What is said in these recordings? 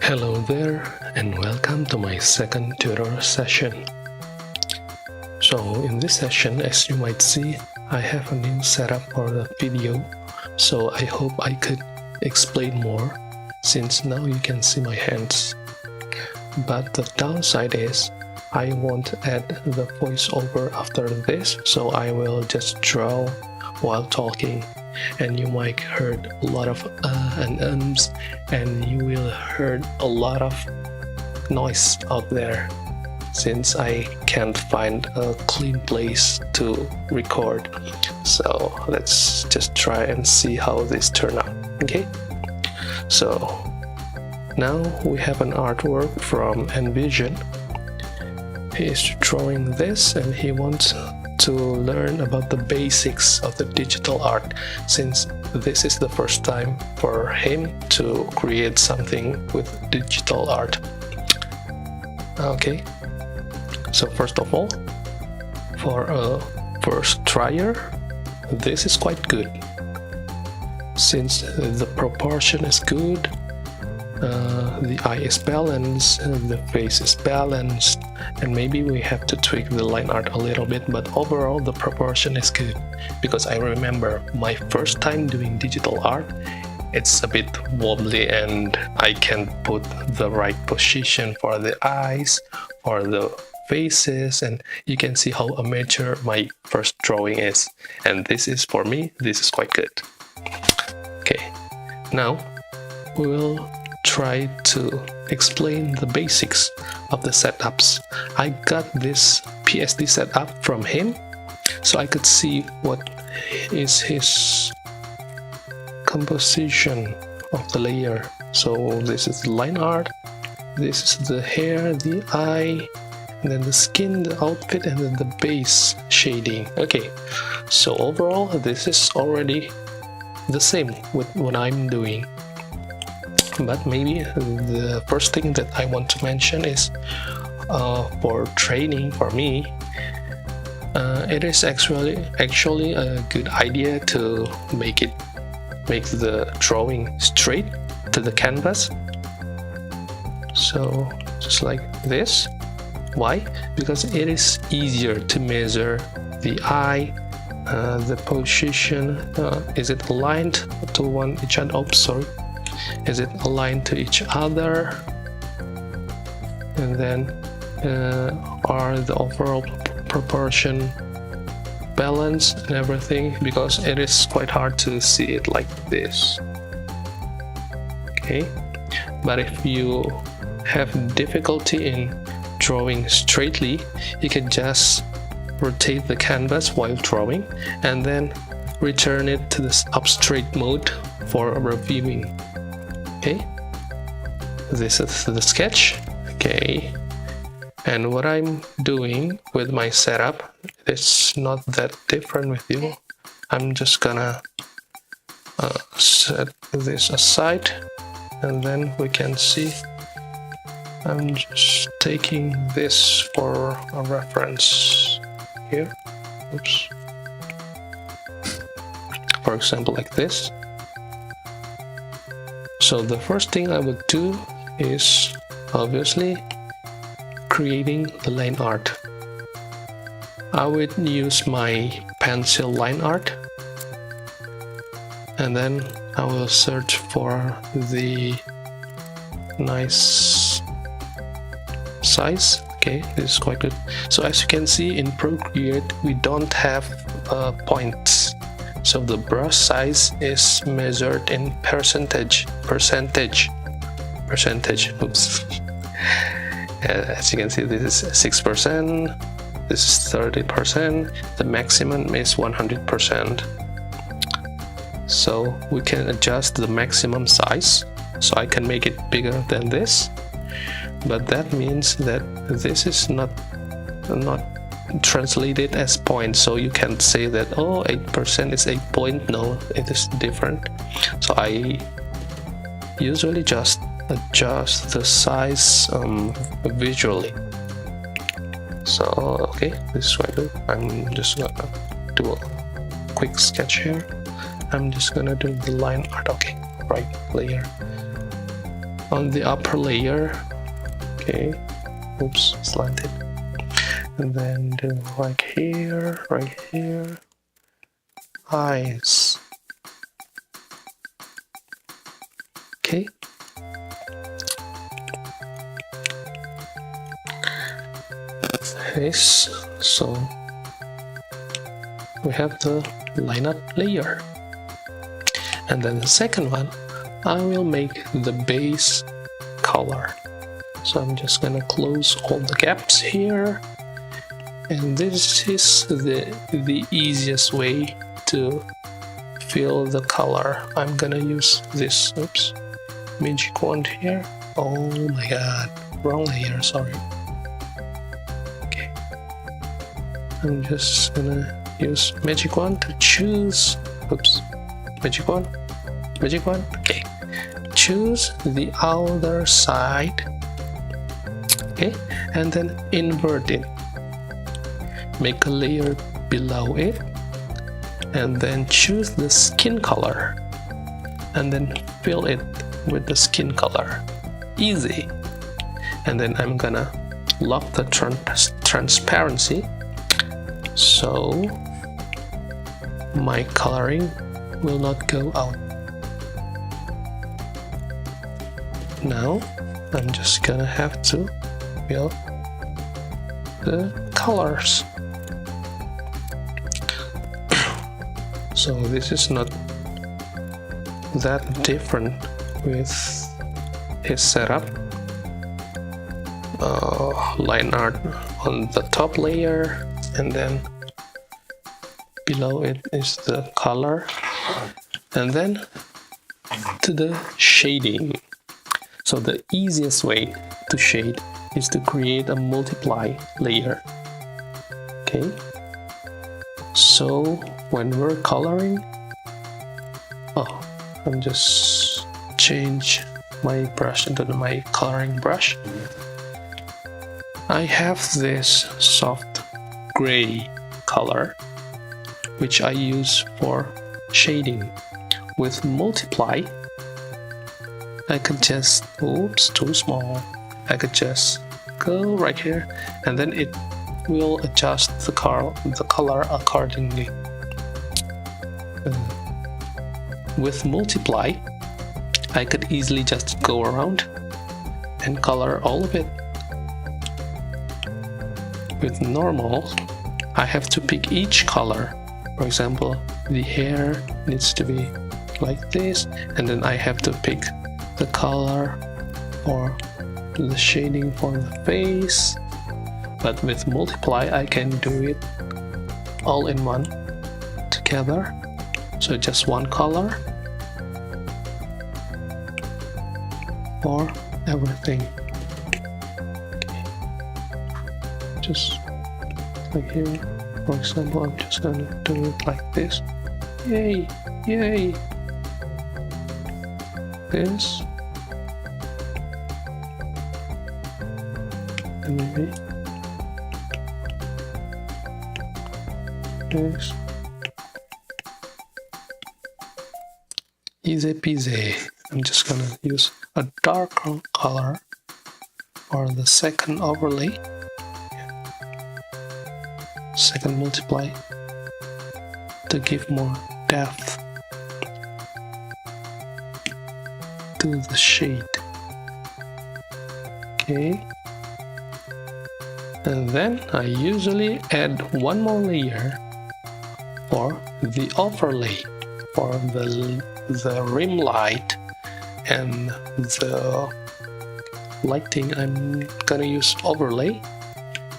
Hello there and welcome to my second tutor session. So in this session, as you might see, I have a new setup for the video, so I hope I could explain more since now you can see my hands. But the downside is I won't add the voiceover after this, so I will just draw while talking, and you might heard a lot of and ums, and you will heard a lot of noise out there since I can't find a clean place to record. So let's just try and see how this turn out. Okay, so now we have an artwork from Envision. He is drawing this and he wants to learn about the basics of the digital art, since this is the first time for him to create something with digital art. Okay, so first of all, for a first trier, this is quite good since the proportion is good, the eye is balanced, the face is balanced, and maybe we have to tweak the line art a little bit, but overall the proportion is good. Because I remember my first time doing digital art, it's a bit wobbly and I can't put the right position for the eyes or the faces, and you can see how amateur my first drawing is, and this is, for me, this is quite good. Okay, now we will try to explain the basics of the setups. I got this PSD setup from him so I could see what is his composition of the layer. So this is the line art, this is the hair, the eye, and then the skin, the outfit, and then the base shading. Okay, so overall this is already the same with what I'm doing. But maybe the first thing that I want to mention is for training, for me, it is actually a good idea to make the drawing straight to the canvas. So just like this. Why? Because it is easier to measure the eye, the position. Is it aligned to each other? Oh, sorry. Is it aligned to each other? And then are the overall proportion balanced and everything, because it is quite hard to see it like this. Okay, but if you have difficulty in drawing straightly, you can just rotate the canvas while drawing and then return it to the up straight mode for reviewing. Okay, this is the sketch. Okay, and what I'm doing with my setup is not that different with you. I'm just gonna set this aside, and then we can see. I'm just taking this for a reference here. Oops. For example, like this. So the first thing I would do is obviously creating the line art. I would use my pencil line art, and then I will search for the nice size. Okay, this is quite good. So as you can see in Procreate, we don't have points. So the brush size is measured in percentage. Oops. As you can see, this is 6%, this is 30%, the maximum is 100%. So we can adjust the maximum size, so I can make it bigger than this, but that means that this is not translated as points, so you can't say that, oh, 8% is 8 point. No, it is different. So I usually just adjust the size visually. So okay, this is quite good. I'm just gonna do a quick sketch here. I'm just gonna do the line art. Okay, right layer. on the upper layer. Okay, oops, slanted. And then do right here, eyes. Okay. Face. So we have the lineup layer. And then the second one, I will make the base color. So I'm just gonna close all the gaps here. And this is the easiest way to fill the color. I'm gonna use this, oops, magic wand here. Oh my god, wrong layer, sorry. Okay, I'm just gonna use magic wand to choose, oops, magic wand, okay. Choose the outer side, okay, and then invert it. Make a layer below it, and then choose the skin color, and then fill it with the skin color. Easy. And then I'm gonna lock the transparency, so my coloring will not go out. Now I'm just gonna have to fill the colors. So this is not that different with his setup. Line art on the top layer, and then below it is the color, and then to the shading. So the easiest way to shade is to create a multiply layer. Okay, so when we're coloring, I'm just change my brush into my coloring brush. I have this soft gray color which I use for shading. With multiply, I could just, oops, too small. I could just go right here, and then it will adjust the color accordingly. With multiply, I could easily just go around and color all of it. With normal, I have to pick each color. For example, the hair needs to be like this, and then I have to pick the color or the shading for the face. But with multiply, I can do it all in one together. So just one color for everything. Okay. Just like here, for example, I'm just gonna do it like this. Yay! Yay! This. And maybe this. Easy peasy. I'm just gonna use a darker color for the second overlay, second multiply, to give more depth to the shade. Okay, and then I usually add one more layer for the overlay, for the rim light and the lighting. I'm gonna use overlay,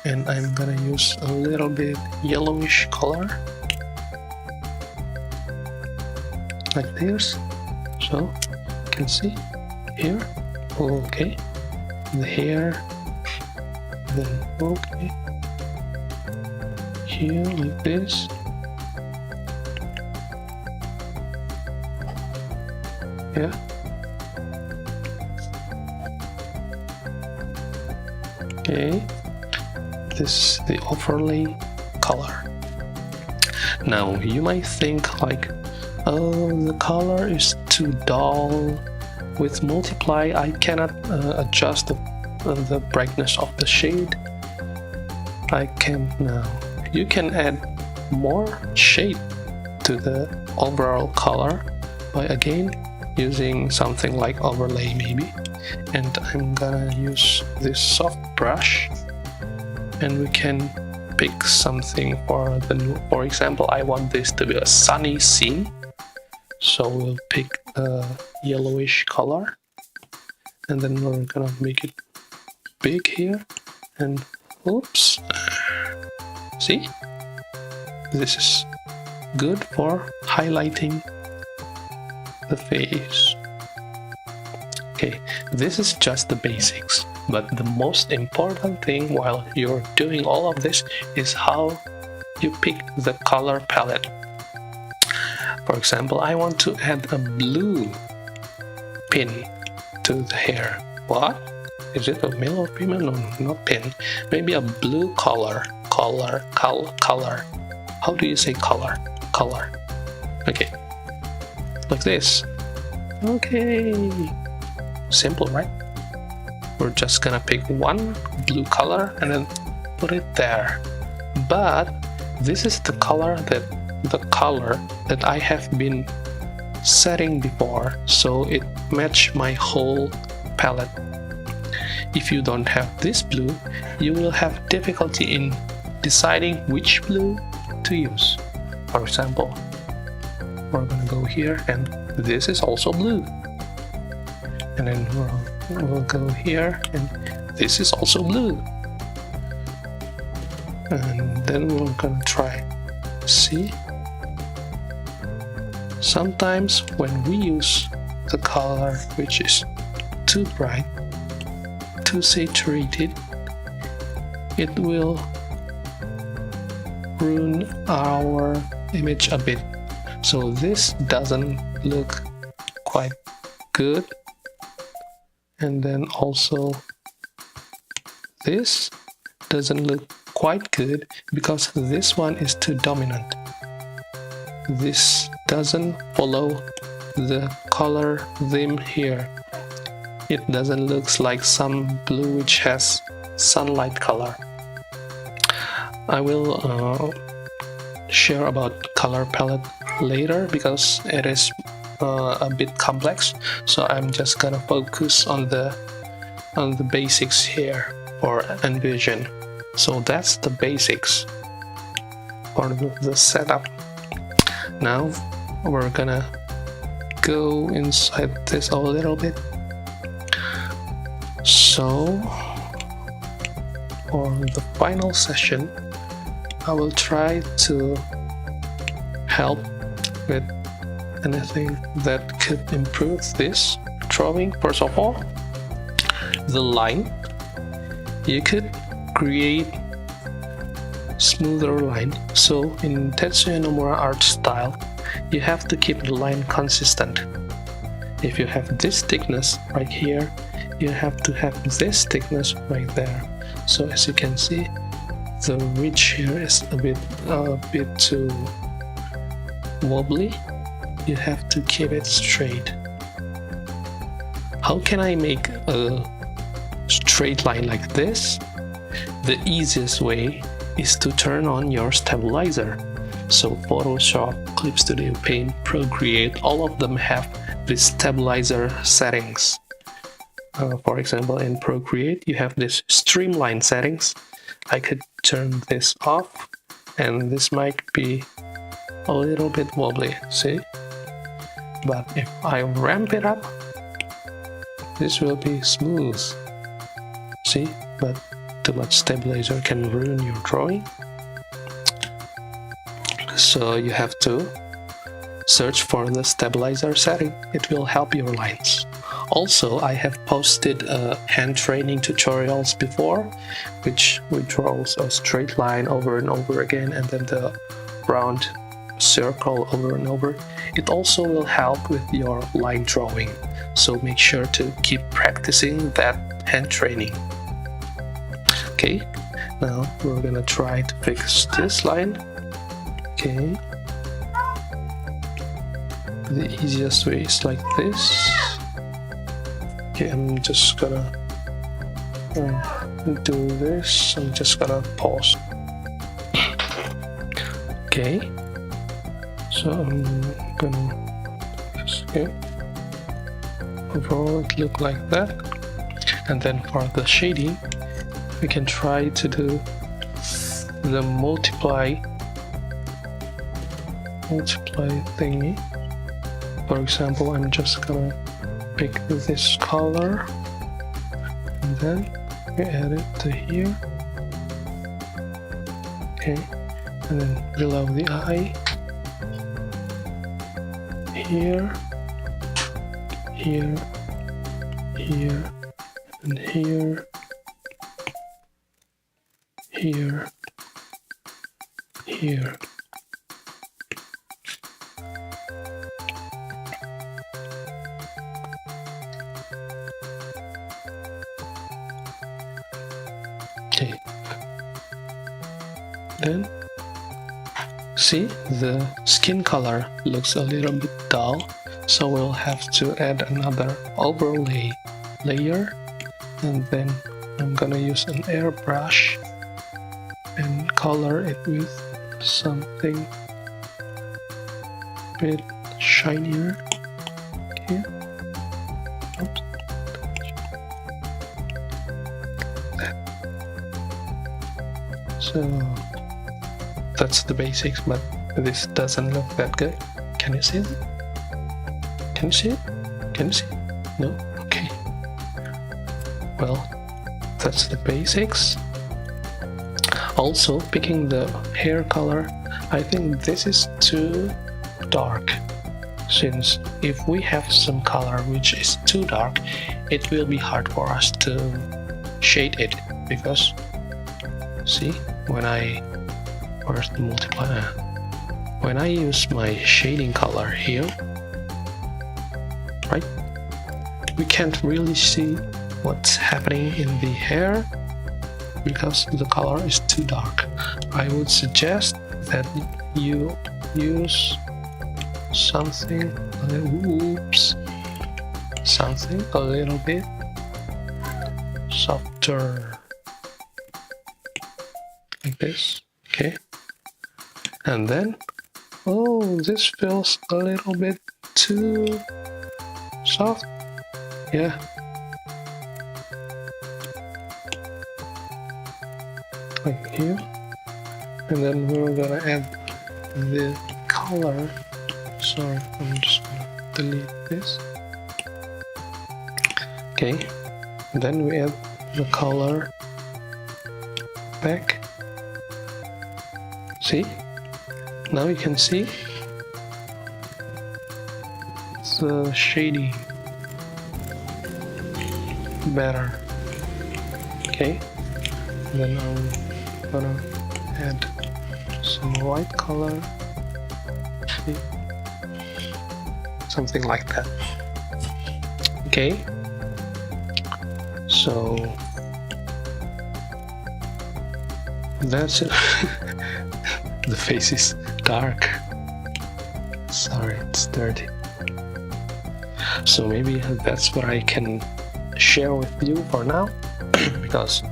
and I'm gonna use a little bit yellowish color like this, so you can see here. Okay, the hair, then okay, here like this. Yeah. Okay, this is the overlay color. Now you might think like, oh, the color is too dull, with multiply I cannot adjust the brightness of the shade. I can now. You can add more shade to the overall color by again using something like overlay maybe. And I'm gonna use this soft brush, and we can pick something for the new. For example, I want this to be a sunny scene, so we'll pick a yellowish color, and then we're gonna make it big here, and oops, see, this is good for highlighting the face. Okay, this is just the basics, but the most important thing while you're doing all of this is how you pick the color palette. For example, I want to add a blue pin to the hair. What? Is it a male or female? No, not pin. Maybe a blue color. Color. How do you say color? Color. Okay. Like this. Okay. Simple, right? We're just gonna pick one blue color and then put it there. But this is the color that I have been setting before, so it matched my whole palette. If you don't have this blue, you will have difficulty in deciding which blue to use. For example, we're gonna go here, and this is also blue. And then we'll go here, and this is also blue. And then we're gonna try. See? Sometimes when we use the color which is too bright, too saturated, it will ruin our image a bit. So this doesn't look quite good. And then also this doesn't look quite good because this one is too dominant. This doesn't follow the color theme here. It doesn't look like some blue which has sunlight color. I will share about color palette later because it is a bit complex, so I'm just gonna focus on the basics here for Envision. So that's the basics for the setup. Now we're gonna go inside this a little bit. So for the final session, I will try to help with anything that could improve this drawing. First of all, the line. You could create smoother line. So in Tetsuya Nomura art style, you have to keep the line consistent. If you have this thickness right here, you have to have this thickness right there. So as you can see, the ridge here is a bit too wobbly. You have to keep it straight. How can I make a straight line like this? The easiest way is to turn on your stabilizer. So Photoshop, Clip Studio Paint, Procreate, all of them have this stabilizer settings. For example, in Procreate, you have this streamline settings. I could turn this off, and this might be a little bit wobbly, see? But if I ramp it up, this will be smooth. See? But too much stabilizer can ruin your drawing. So you have to search for the stabilizer setting. It will help your lines. Also, I have posted hand training tutorials before, which draws a straight line over and over again, and then the round circle over and over. It also will help with your line drawing, so make sure to keep practicing that hand training. Okay, now we're gonna try to fix this line. Okay, the easiest way is like this. Okay, I'm just gonna do this. I'm just gonna pause. Okay, so I'm gonna okay. Overall, it look like that. And then for the shading, we can try to do the multiply thingy. For example, I'm just gonna pick this color and then we add it to here. Okay, and then below the eye, here, here, here, and here, here, here. Okay, then see, the skin color looks a little bit dull, so we'll have to add another overlay layer, and then I'm gonna use an airbrush and color it with something a bit shinier. Okay. Oops. So that's the basics, but this doesn't look that good. Can you see it? Can you see it? Can you see it? No? Okay. Well, that's the basics. Also, picking the hair color, I think this is too dark. Since if we have some color which is too dark, it will be hard for us to shade it, because see, when I use my shading color here, right, we can't really see what's happening in the hair because the color is too dark. I would suggest that you use something a little bit softer, like this. Okay, and then this feels a little bit too soft. Yeah, like here, and then we're gonna add the color. Sorry, I'm just gonna delete this. Okay, and then we add the color back. See, now you can see the shading better. Okay, then I'm gonna add some white color. See? Something like that. Okay, so that's it. The face is dark. Sorry, it's dirty. So maybe that's what I can share with you for now, because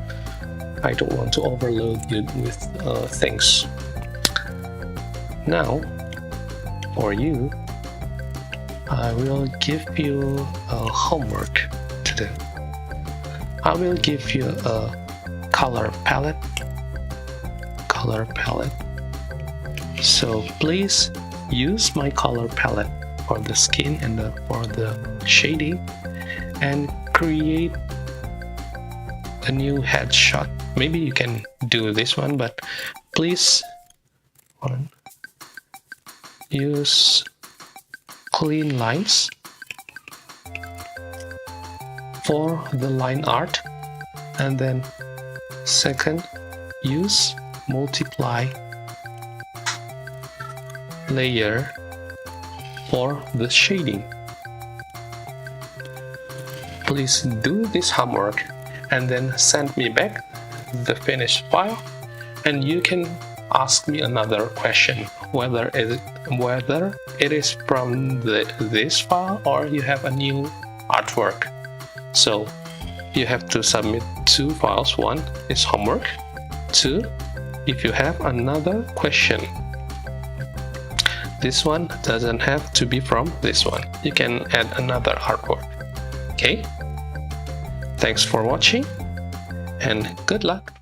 I don't want to overload you with things. Now, for you, I will give you a homework to do. I will give you a color palette. So please use my color palette for the skin and for the shading, and create a new headshot. Maybe you can do this one, but please use clean lines for the line art, and then second, use multiply layer for the shading. Please do this homework and then send me back the finished file, and you can ask me another question, whether it is from this file or you have a new artwork. So you have to submit 2 files. 1 is homework. 2, if you have another question. This one doesn't have to be from this one. You can add another artwork. Okay? Thanks for watching and good luck.